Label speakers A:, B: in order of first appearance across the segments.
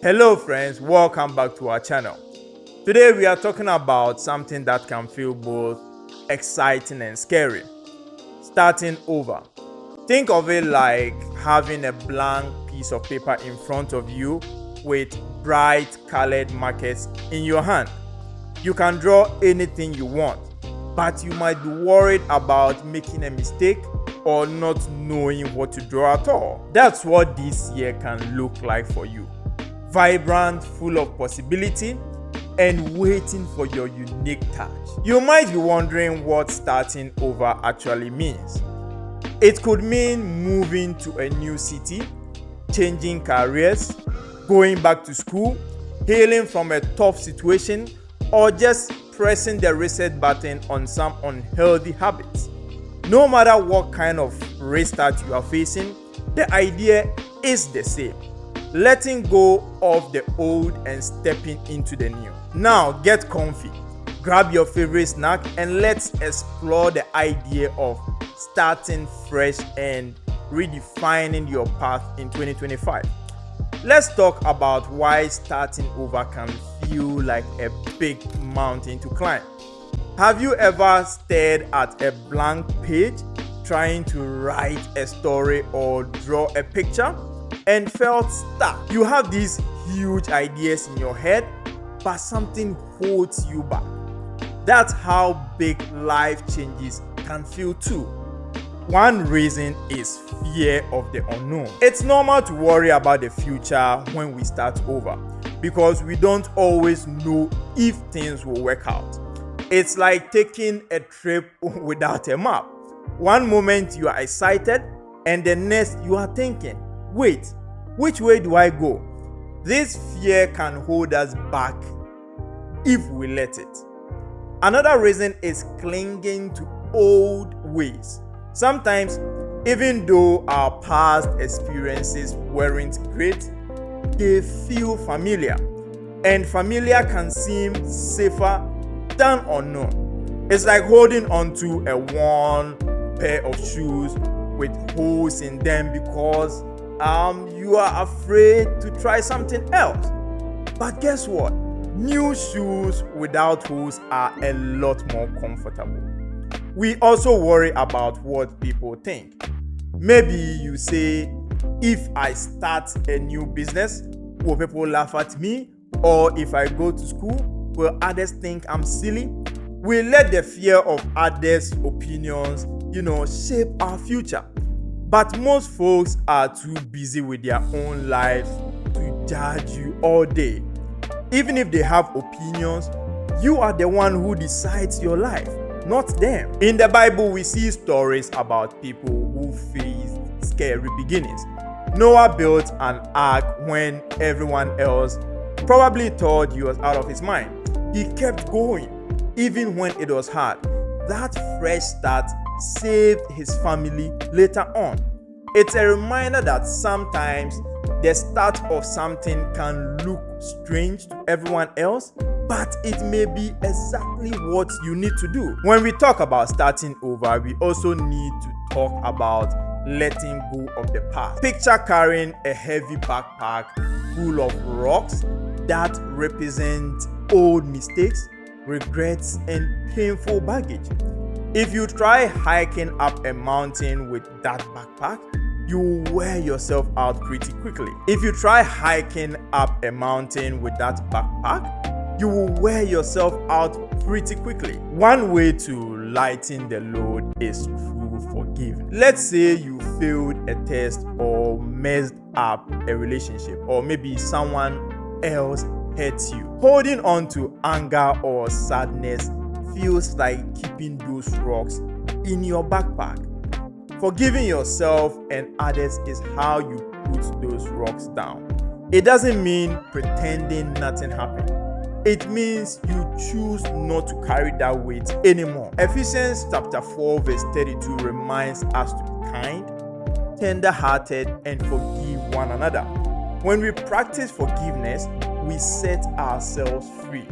A: Hello friends, welcome back to our channel. Today we are talking about something that can feel both exciting and scary. Starting over. Think of it like having a blank piece of paper in front of you with bright colored markers in your hand. You can draw anything you want, but you might be worried about making a mistake or not knowing what to draw at all. That's what this year can look like for you. Vibrant, full of possibility, and waiting for your unique touch. You might be wondering what starting over actually means. It could mean moving to a new city, changing careers, going back to school, healing from a tough situation, or just pressing the reset button on some unhealthy habits. No matter what kind of restart you are facing, the idea is the same. Letting go of the old and stepping into the new. Now get comfy, grab your favorite snack, and let's explore the idea of starting fresh and redefining your path in 2025. Let's talk about why starting over can feel like a big mountain to climb. Have you ever stared at a blank page trying to write a story or draw a picture and felt stuck? You have these huge ideas in your head, but something holds you back. That's how big life changes can feel too. One reason is fear of the unknown. It's normal to worry about the future when we start over because we don't always know if things will work out. It's like taking a trip without a map. One moment you are excited, and the next you are thinking, wait, which way do I go? This fear can hold us back if we let it. Another reason is clinging to old ways. Sometimes, even though our past experiences weren't great, they feel familiar, and familiar can seem safer than unknown. It's like holding onto a worn pair of shoes with holes in them because you are afraid to try something else. But guess what? New shoes without holes are a lot more comfortable. We also worry about what people think. Maybe you say, if I start a new business, will people laugh at me? Or if I go to school, will others think I'm silly? We let the fear of others' opinions, shape our future. But most folks are too busy with their own lives to judge you all day. Even if they have opinions, you are the one who decides your life, not them. In the Bible, we see stories about people who faced scary beginnings. Noah built an ark when everyone else probably thought he was out of his mind. He kept going, even when it was hard. That fresh start saved his family later on. It's a reminder that sometimes the start of something can look strange to everyone else, but it may be exactly what you need to do. When we talk about starting over, we also need to talk about letting go of the past. Picture carrying a heavy backpack full of rocks that represent old mistakes, regrets, and painful baggage. If you try hiking up a mountain with that backpack, you will wear yourself out pretty quickly. If you try hiking up a mountain with that backpack, you will wear yourself out pretty quickly. One way to lighten the load is through forgiveness. Let's say you failed a test or messed up a relationship, or maybe someone else hurts you. Holding on to anger or sadness feels like keeping those rocks in your backpack. Forgiving yourself and others is how you put those rocks down. It doesn't mean pretending nothing happened. It means you choose not to carry that weight anymore. Ephesians chapter 4 verse 32 reminds us to be kind, tender-hearted, and forgive one another. When we practice forgiveness, we set ourselves free.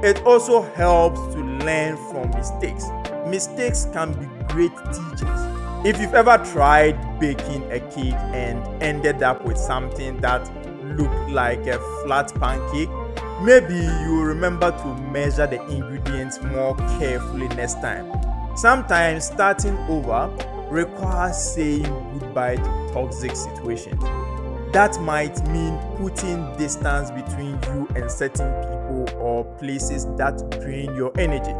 A: It also helps to learn from mistakes. Mistakes can be great teachers. If you've ever tried baking a cake and ended up with something that look like a flat pancake, maybe you remember to measure the ingredients more carefully next time. Sometimes starting over requires saying goodbye to toxic situations. That might mean putting distance between you and certain people or places that drain your energy.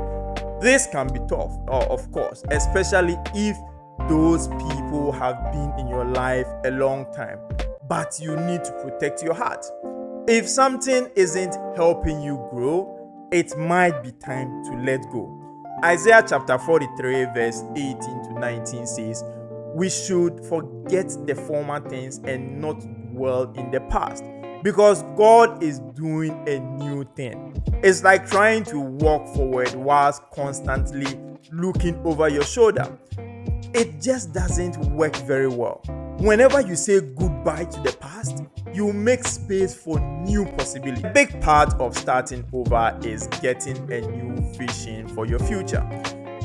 A: This can be tough, of course, especially if those people have been in your life a long time, but you need to protect your heart. If something isn't helping you grow, it might be time to let go. Isaiah chapter 43 verse 18 to 19 says, "We should forget the former things and not dwell in the past, because God is doing a new thing." It's like trying to walk forward whilst constantly looking over your shoulder. It just doesn't work very well. Whenever you say goodbye to the past, you make space for new possibilities. A big part of starting over is getting a new vision for your future.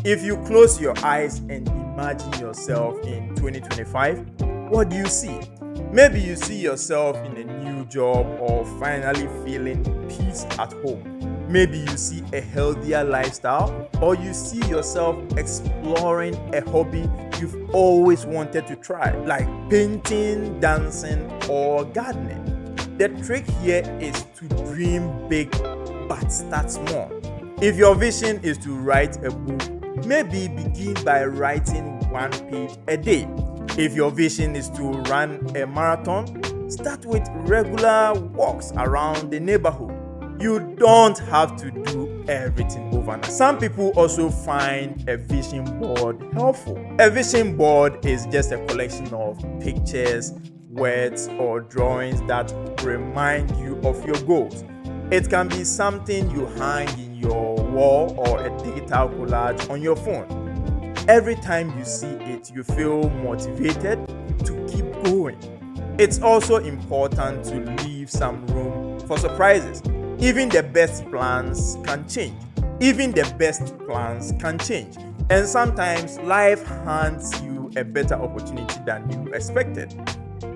A: If you close your eyes and imagine yourself in 2025, what do you see? Maybe you see yourself in a new job or finally feeling peace at home. Maybe you see a healthier lifestyle, or you see yourself exploring a hobby you've always wanted to try, like painting, dancing, or gardening. The trick here is to dream big but start small. If your vision is to write a book, maybe begin by writing one page a day. If your vision is to run a marathon, start with regular walks around the neighborhood. You don't have to do everything overnight. Some people also find a vision board helpful. A vision board is just a collection of pictures, words, or drawings that remind you of your goals. It can be something you hang in your wall or a digital collage on your phone. Every time you see it, you feel motivated to keep going. It's also important to leave some room for surprises. Even the best plans can change. And sometimes life hands you a better opportunity than you expected.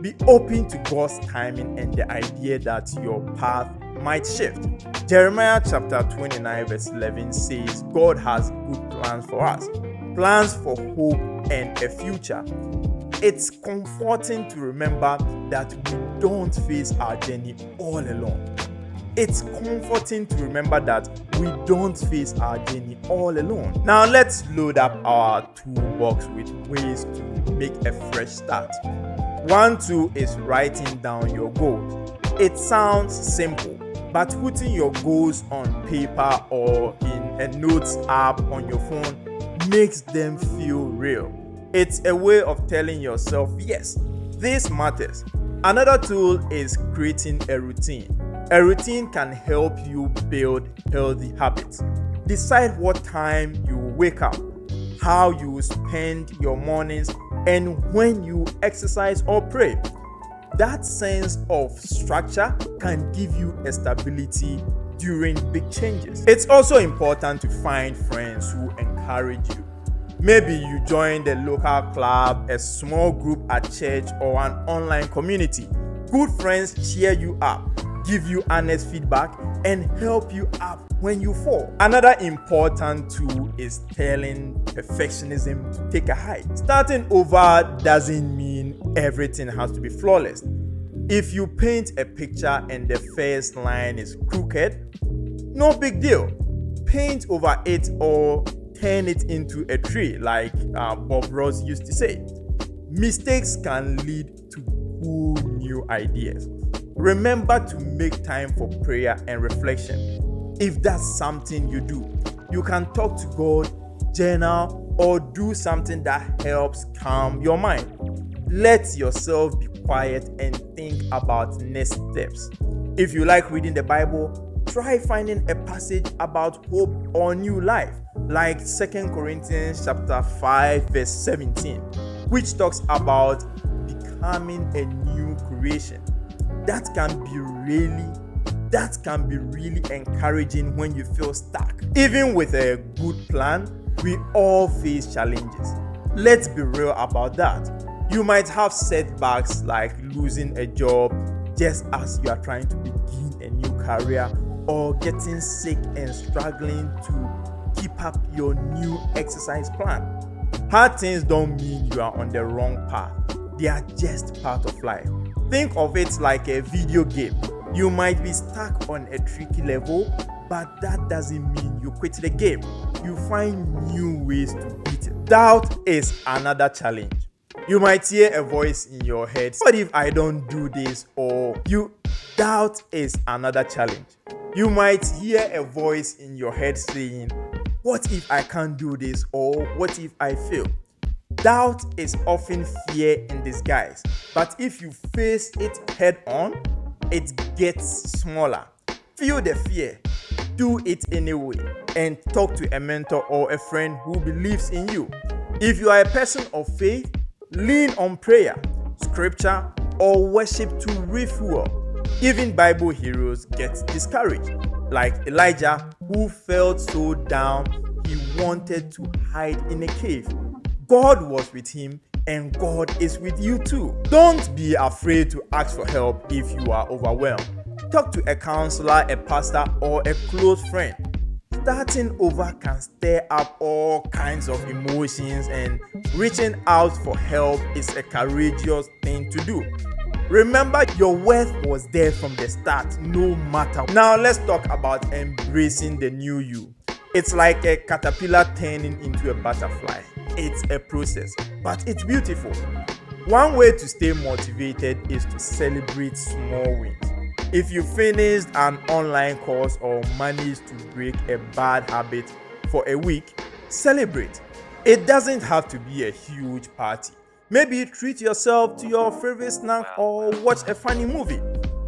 A: Be open to God's timing and the idea that your path might shift. Jeremiah chapter 29 verse 11 says God has good plans for us, plans for hope and a future. It's comforting to remember that we don't face our journey all alone. Now let's load up our toolbox with ways to make a fresh start. One tool is writing down your goals. It sounds simple, but putting your goals on paper or in a notes app on your phone makes them feel real. It's a way of telling yourself, yes, this matters. Another tool is creating a routine. A routine can help you build healthy habits. Decide what time you wake up, how you spend your mornings, and when you exercise or pray. That sense of structure can give you a stability during big changes. It's also important to find friends who encourage you. Maybe you join the local club, a small group at church, or an online community. Good friends cheer you up, give you honest feedback, and help you up when you fall. Another important tool is telling perfectionism to take a hike. Starting over doesn't mean everything has to be flawless. If you paint a picture and the first line is crooked, no big deal. Paint over it or turn it into a tree, like Bob Ross used to say. Mistakes can lead to cool new ideas. Remember to make time for prayer and reflection. If that's something you do, you can talk to God, journal, or do something that helps calm your mind. Let yourself be quiet and think about next steps. If you like reading the Bible, try finding a passage about hope or new life, like 2 Corinthians chapter 5 verse 17, which talks about becoming a new creation. That can be really encouraging when you feel stuck. Even with a good plan, we all face challenges. Let's be real about that. You might have setbacks like losing a job, just as you are trying to begin a new career or getting sick and struggling to keep up your new exercise plan. Hard things don't mean you are on the wrong path. They are just part of life. Think of it like a video game. You might be stuck on a tricky level, but that doesn't mean you quit the game. You find new ways to beat it. Doubt is another challenge. You might hear a voice in your head, what if I don't do this? Doubt is another challenge. You might hear a voice in your head saying, what if I can't do this? Or what if I fail? Doubt is often fear in disguise, but if you face it head on, it gets smaller. Feel the fear, do it anyway, and talk to a mentor or a friend who believes in you. If you are a person of faith, lean on prayer, scripture, or worship to refuel. Even Bible heroes get discouraged, like Elijah, who felt so down he wanted to hide in a cave. God was with him, and God is with you too. Don't be afraid to ask for help if you are overwhelmed. Talk to a counselor, a pastor, or a close friend. Starting over can stir up all kinds of emotions, and reaching out for help is a courageous thing to do. Remember, your worth was there from the start, no matter. Now let's talk about embracing the new you. It's like a caterpillar turning into a butterfly. It's a process, but it's beautiful. One way to stay motivated is to celebrate small wins. If you finished an online course or managed to break a bad habit for a week, celebrate. It doesn't have to be a huge party. Maybe treat yourself to your favorite snack or watch a funny movie.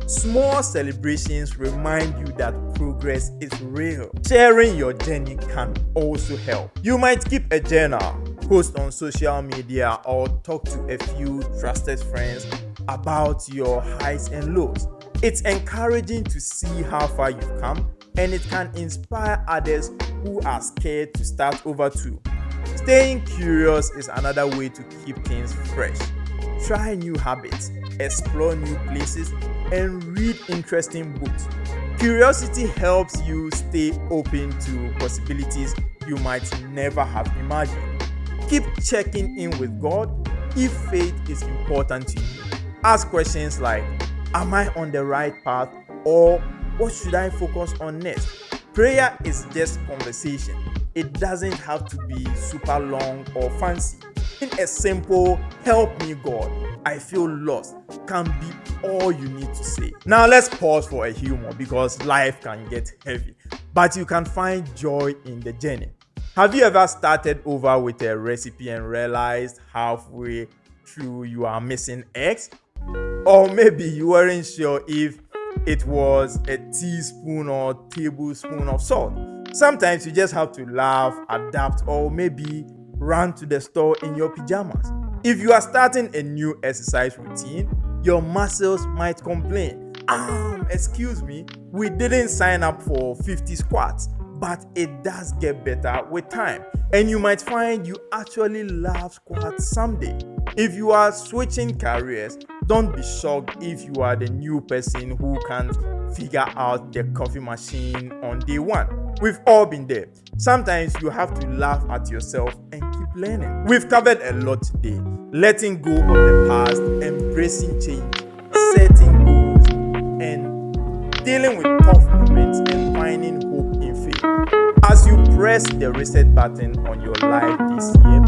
A: Small celebrations remind you that progress is real. Sharing your journey can also help. You might keep a journal, post on social media, or talk to a few trusted friends about your highs and lows. It's encouraging to see how far you've come, and it can inspire others who are scared to start over too. Staying curious is another way to keep things fresh. Try new habits, explore new places, and read interesting books. Curiosity helps you stay open to possibilities you might never have imagined. Keep checking in with God if faith is important to you. Ask questions like, am I on the right path? Or what should I focus on next? Prayer is just conversation. It doesn't have to be super long or fancy. In a simple, help me God, I feel lost, can be all you need to say. Now let's pause for a humor because life can get heavy, but you can find joy in the journey. Have you ever started over with a recipe and realized halfway through you are missing eggs? Or maybe you weren't sure if it was a teaspoon or tablespoon of salt. Sometimes you just have to laugh, adapt, or maybe run to the store in your pajamas. If you are starting a new exercise routine, your muscles might complain. Excuse me, we didn't sign up for 50 squats, but it does get better with time. And you might find you actually love squats someday. If you are switching careers, don't be shocked if you are the new person who can't figure out the coffee machine on day one. We've all been there. Sometimes you have to laugh at yourself and keep learning. We've covered a lot today. Letting go of the past, embracing change, setting goals, and dealing with tough moments and finding hope in faith. As you press the reset button on your life this year,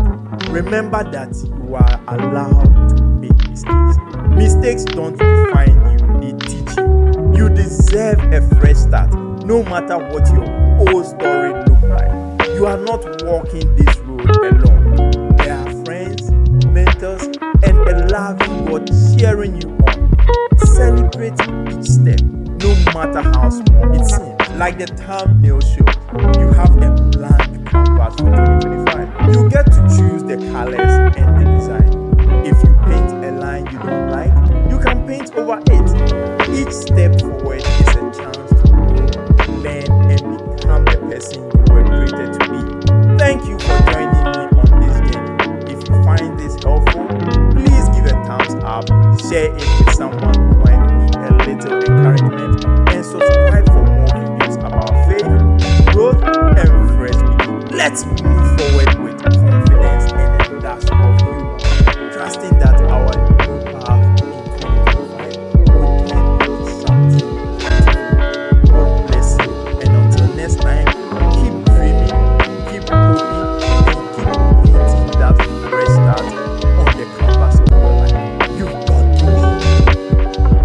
A: remember that you are allowed to make mistakes. Mistakes don't define you, they teach you. You deserve a fresh start, no matter what your old story looks like. You are not walking this road alone. There are friends, mentors, and a loving God cheering you on. Celebrate each step, no matter how small it seems. Like the thumbnail shows, you have a blank canvas for 2025. You get to choose the colors and the design. If you paint a line you don't like, you can paint over it. Each step forward is a chance to grow, learn, and become the person you were created to be. Thank you for joining me on this journey. If you find this helpful, please give a thumbs up, share it with someone who might need a Let's